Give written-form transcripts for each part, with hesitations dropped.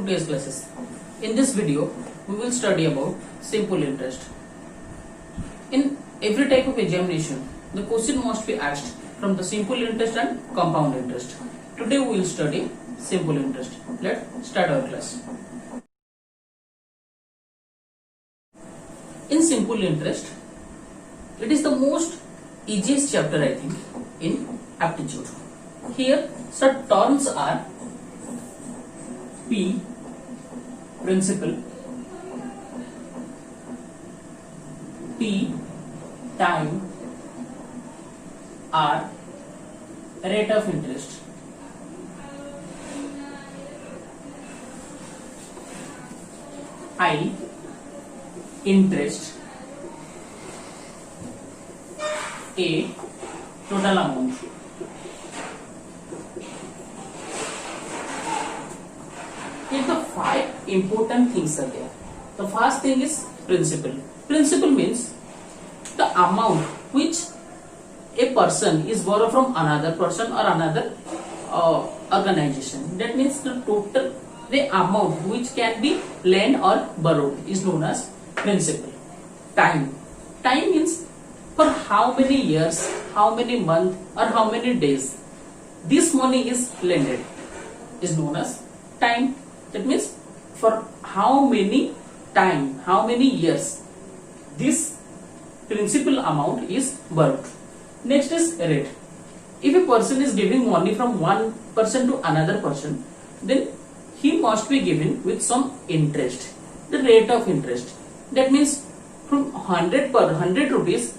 today's classes. In this video, we will study about simple interest. In every type of examination, the question must be asked from the simple interest and compound interest. Today we will study simple interest. Let's start our class. In simple interest, it is the most easiest chapter I think in aptitude. Here some terms are P, principal, T, time, R, rate of interest, I, interest, A, total amount. Here the five important things are there. The first thing is principal. Principal means the amount which a person is borrowed from another person or another organization. That means the amount which can be lent or borrowed is known as principal. Time. Time means for how many years, how many months or how many days this money is lended is known as time. That means for how many time, how many years this principal amount is borrowed. Next is rate. If a person is giving money from one person to another person, then he must be given with some interest, the rate of interest. That means from 100 per 100 rupees,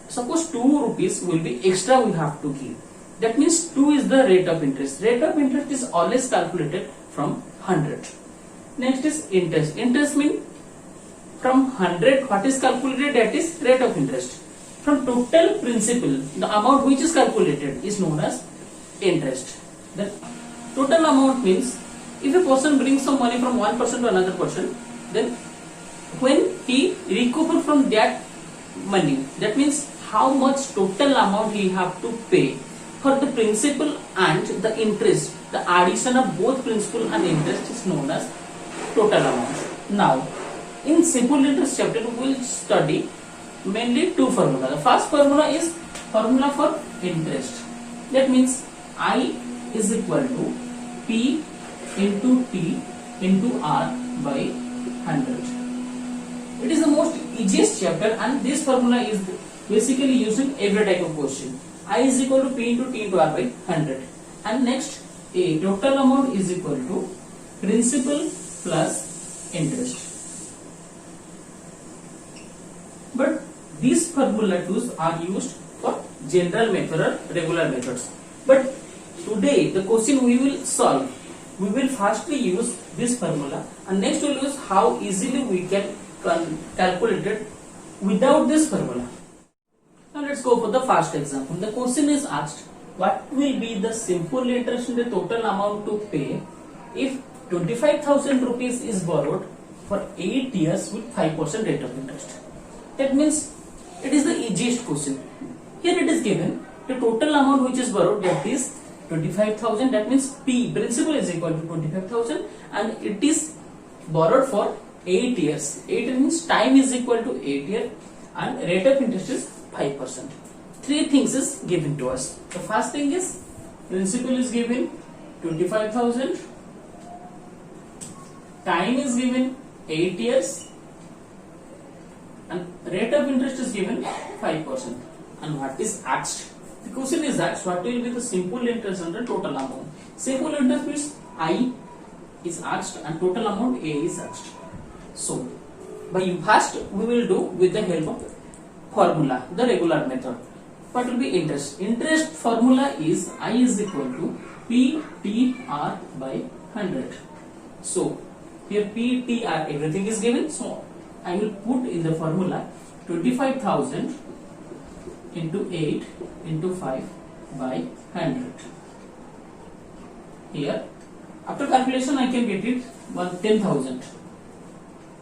suppose 2 rupees will be extra we have to give. That means 2 is the rate of interest. Rate of interest is always calculated from 100. Next is interest. Interest means from 100 what is calculated, that is rate of interest. From total principal, the amount which is calculated is known as interest. The total amount means if a person brings some money from one person to another person, then when he recover from that money, that means how much total amount he have to pay for the principal and the interest. The addition of both principal and interest is known as total amount. Now, in simple interest chapter, we will study mainly two formulas. The first formula is formula for interest. That means I is equal to P into T into R by 100. It is the most easiest chapter and this formula is basically used in every type of question. I is equal to P into T into R by 100. And next, a total amount is equal to principal plus interest. But these formula tools are used for general method or regular methods. But today the question we will solve, we will firstly use this formula and next we will use how easily we can calculate it without this formula. Now let's go for the first example. The question is asked, what will be the simple interest in the total amount to pay if 25,000 rupees is borrowed for 8 years with 5% rate of interest? That means it is the easiest question. Here it is given the total amount which is borrowed, that is 25,000. That means P, principal, is equal to 25,000 and it is borrowed for 8 years. 8 means time is equal to 8 years and rate of interest is 5%. Three things is given to us. The first thing is principal is given 25,000, time is given 8 years and rate of interest is given 5%. And what is asked? The question is asked, what will be the simple interest and the total amount? Simple interest means I is asked and total amount A is asked. So, by first we will do with the help of formula, the regular method. What will be interest? Interest formula is I is equal to P T R by 100. So, here P T R everything is given. So, I will put in the formula 25,000 into 8 into 5 by 100. Here, after calculation I can get it 10,000.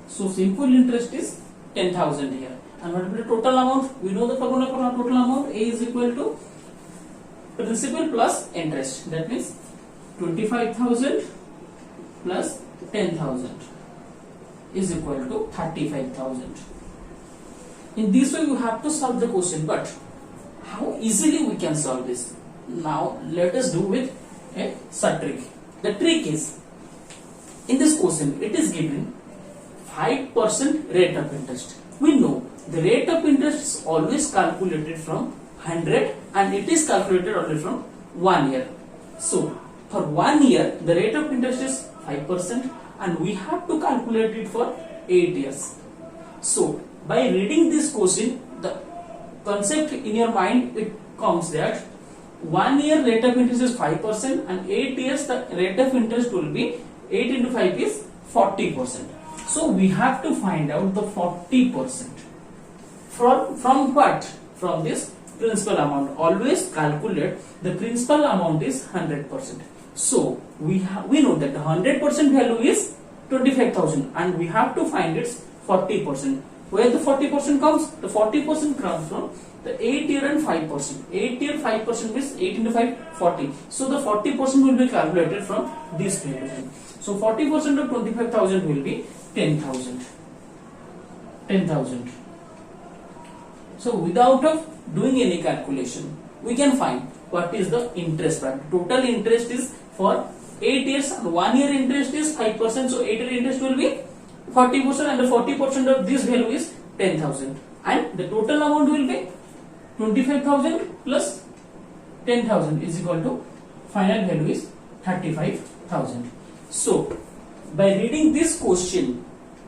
So, simple interest is 10,000 here. And what will be the total amount? We know the formula for our total amount. A is equal to principal plus interest. That means 25,000 plus 10,000 is equal to 35,000. In this way you have to solve the question, but how easily we can solve this? Now let us do with a sub trick. The trick is, in this question it is given 5% rate of interest. We know the rate of interest is always calculated from 100 and it is calculated only from 1 year. So for 1 year the rate of interest is 5% and we have to calculate it for 8 years. So by reading this question, the concept in your mind it comes that 1 year rate of interest is 5% and 8 years the rate of interest will be 8 into 5 is 40%. So we have to find out the 40%. From what? From this principal amount. Always calculate the principal amount is 100%. So we know that the 100% value is 25,000 and we have to find its 40%. Where the 40% comes? The 40% comes from the 8 year and 5%. 8 year 5% means 8 into 5 40. So the 40% will be calculated from this value. So 40% of 25,000 will be 10,000. 10,000. So without of doing any calculation, we can find what is the interest rate. Total interest is for 8 years and 1 year interest is 5%. So 8 year interest will be 40% and the 40% of this value is 10,000. And the total amount will be 25,000 plus 10,000 is equal to final value is 35,000. So by reading this question,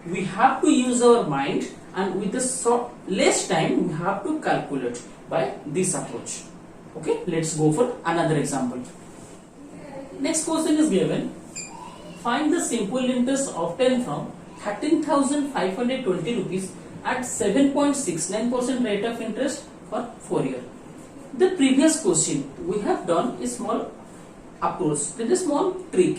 we have to use our mind and with the less time we have to calculate by this approach. Okay, let's go for another example. Next question is given. Find the simple interest obtained from 13,520 rupees at 7.69% rate of interest for 4 years. The previous question we have done a small approach, then a small trick.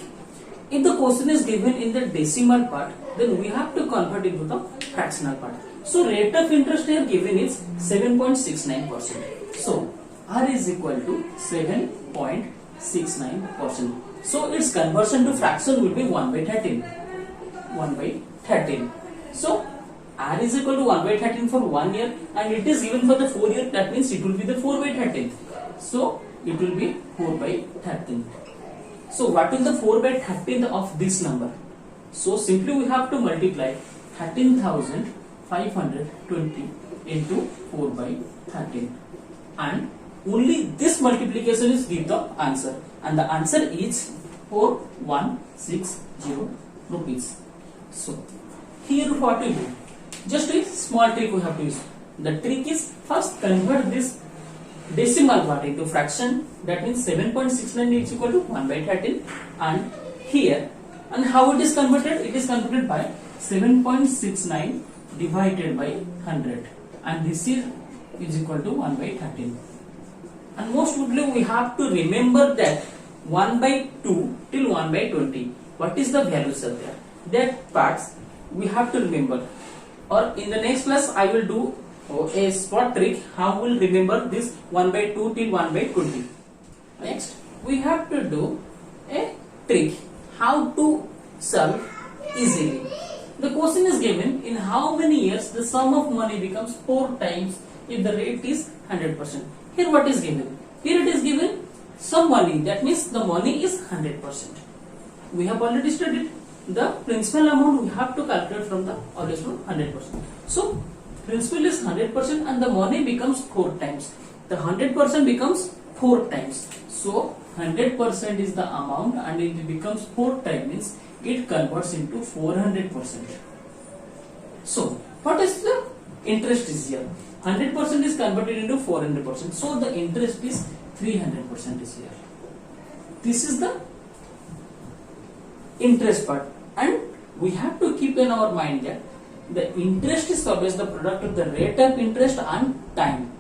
If the question is given in the decimal part, then we have to convert it to the fractional part. So rate of interest here given is 7.69%. So R is equal to 7.69%. So its conversion to fraction will be 1 by 13. 1 by 13. So R is equal to 1 by 13 for 1 year and it is given for the 4 year, that means it will be the 4 by 13. So it will be 4 by 13. So what is the 4 by 13 of this number? So simply we have to multiply 13,520 into 4 by 13 and only this multiplication is give the answer and the answer is 4160 rupees. So here what we do? Just a small trick we have to use. The trick is first convert this decimal part into fraction, that means 7.69 is equal to 1 by 13 and here, and how it is converted? It is converted by 7.69 divided by 100 and this is equal to 1 by 13. And most probably we have to remember that 1 by 2 till 1 by 20. What is the values are there? That parts we have to remember. Or in the next class I will do a spot trick how we will remember this 1 by 2 till 1 by 20. Next we have to do a trick how to solve easily. The question is given in how many years the sum of money becomes 4 times if the rate is 100%. Here what is given? Here it is given some money, that means the money is 100%. We have already studied the principal amount we have to calculate from the always from 100%. So principal is 100% and the money becomes 4 times. The 100% becomes 4 times. So 100% is the amount and it becomes 4 times, means it converts into 400%. So what is the interest is here? 100% is converted into 400%. So the interest is 300% is here. This is the interest part, and we have to keep in our mind that the interest is always the product of the rate of interest and time.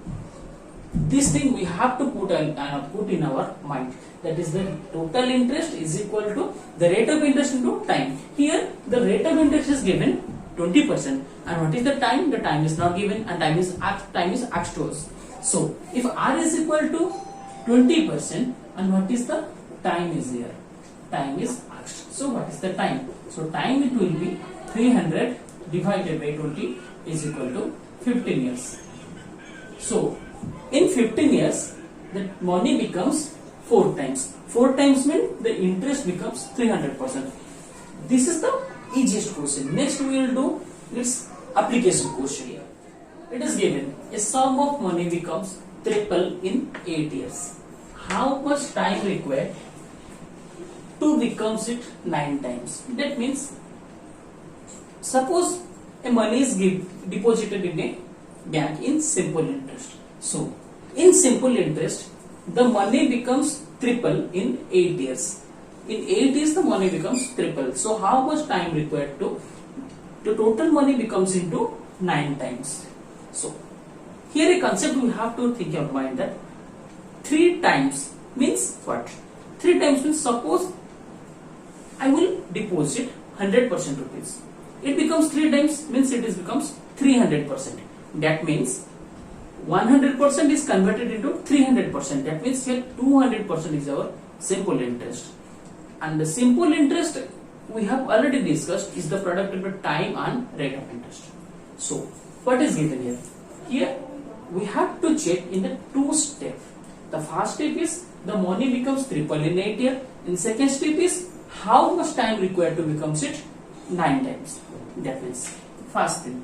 This thing we have to put in our mind, that is the total interest is equal to the rate of interest into time. Here the rate of interest is given 20% and what is the time? The time is not given and time is asked to us. So if R is equal to 20% and what is the time is here? Time is asked. So what is the time? So time it will be 300 divided by 20 is equal to 15 years. So in 15 years the money becomes 4 times. 4 times means the interest becomes 300%. This is the easiest question. Next we will do its application question. It is given a sum of money becomes triple in 8 years. How much time required to becomes it 9 times? That means suppose a money is deposited in a bank in simple interest. So in simple interest the money becomes triple in 8 years. In 8 years the money becomes triple. So how much time required to the total money becomes into 9 times. So here a concept we have to think in mind that 3 times means what? 3 times means suppose I will deposit 100% rupees. It becomes 3 times means it becomes 300%. That means 100% is converted into 300%. That means here 200% is our simple interest. And the simple interest we have already discussed is the product of the time and rate of interest. So what is given here? Here we have to check in the 2 steps. The first step is the money becomes triple in 8 years. In second step is how much time required to becomes it 9 times. That means first thing,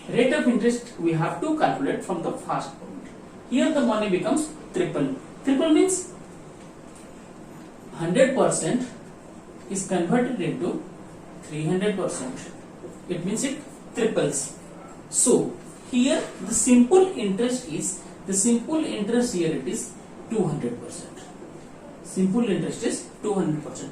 rate of interest we have to calculate from the first point. Here the money becomes triple. Triple means 100% is converted into 300%. It means it triples. So here the simple interest here it is 200%. Simple interest is 200%.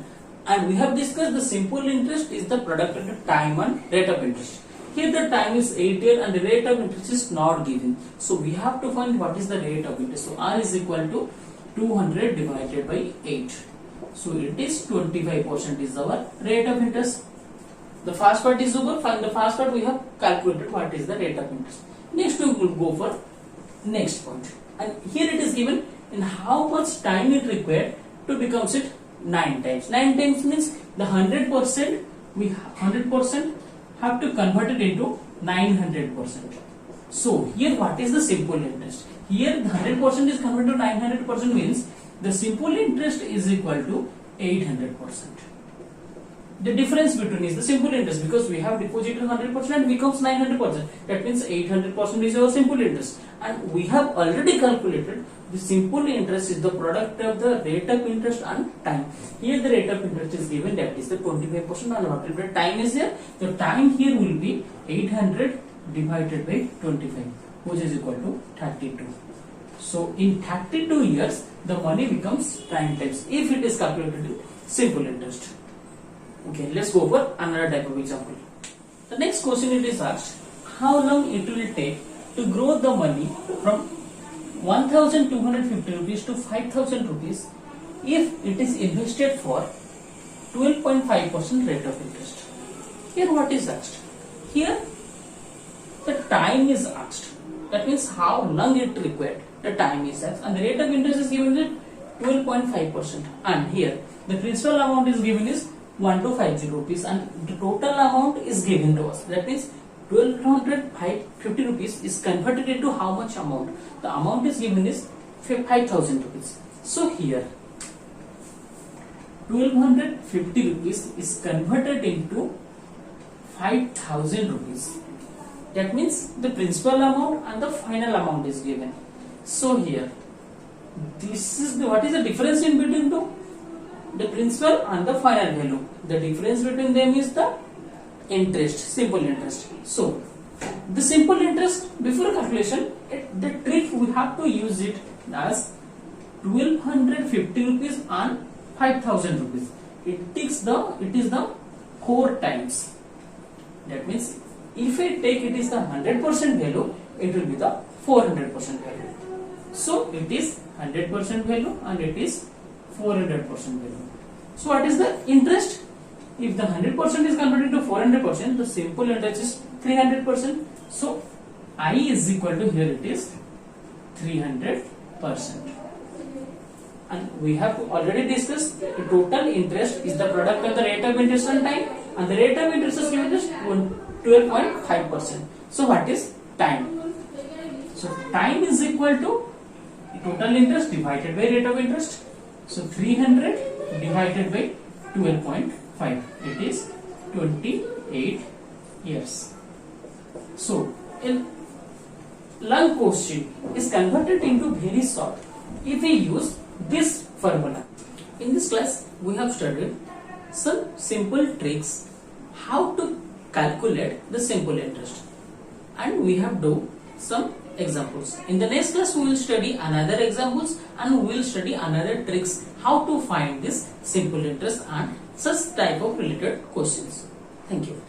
And we have discussed the simple interest is the product of the time and rate of interest. Here the time is 8 years and the rate of interest is not given. So we have to find what is the rate of interest. So R is equal to 200 divided by 8. So it is 25% is our rate of interest. The first part is over. From the first part we have calculated what is the rate of interest. Next we will go for next point. And here it is given in how much time it required to becomes it 9 times. 9 times means the 100% we 100% have to convert it into 900%. So here what is the simple interest? Here the 100% is converted to 900% means the simple interest is equal to 800%. The difference between is the simple interest because we have deposited 100% and becomes 900%. That means 800% is our simple interest. And we have already calculated the simple interest is the product of the rate of interest and time. Here the rate of interest is given, that is the 25% and whatever time is here. The time here will be 800 divided by 25 which is equal to 32. So in 32 years the money becomes 9 times if it is calculated in simple interest. Okay, let's go for another type of example. The next question it is asked, how long it will take to grow the money from 1250 rupees to 5000 rupees if it is invested for 12.5% rate of interest. Here what is asked? Here the time is asked. That means how long it required. The time is asked and the rate of interest is given at 12.5%. And here the principal amount is given is 1250 rupees and the total amount is given to us. That means 1250 rupees is converted into how much amount? The amount is given is 5000 rupees. So here 1250 rupees is converted into 5000 rupees. That means the principal amount and the final amount is given. So here this is what is the difference in between two? The principal and the final value. The difference between them is the interest, simple interest. So the simple interest before calculation, the trick we have to use it as 1250 rupees and 5000 rupees. It is the 4 times. That means if I take it is the 100% value, it will be the 400% value. So it is 100% value and it is 400% value. So what is the interest? If the 100% is converted to 400%, the simple interest is 300%. So I is equal to, here it is 300%. And we have already discussed the total interest is the product of the rate of interest and time. and the rate of interest is given as 12.5%. So what is time? So time is equal to total interest divided by rate of interest. So 300 divided by 12.5, it is 28 years. So a long question is converted into very short if we use this formula. In this class we have studied some simple tricks how to calculate the simple interest, and we have done some examples. In the next class we will study another examples and we will study another tricks how to find this simple interest and such type of related questions. Thank you.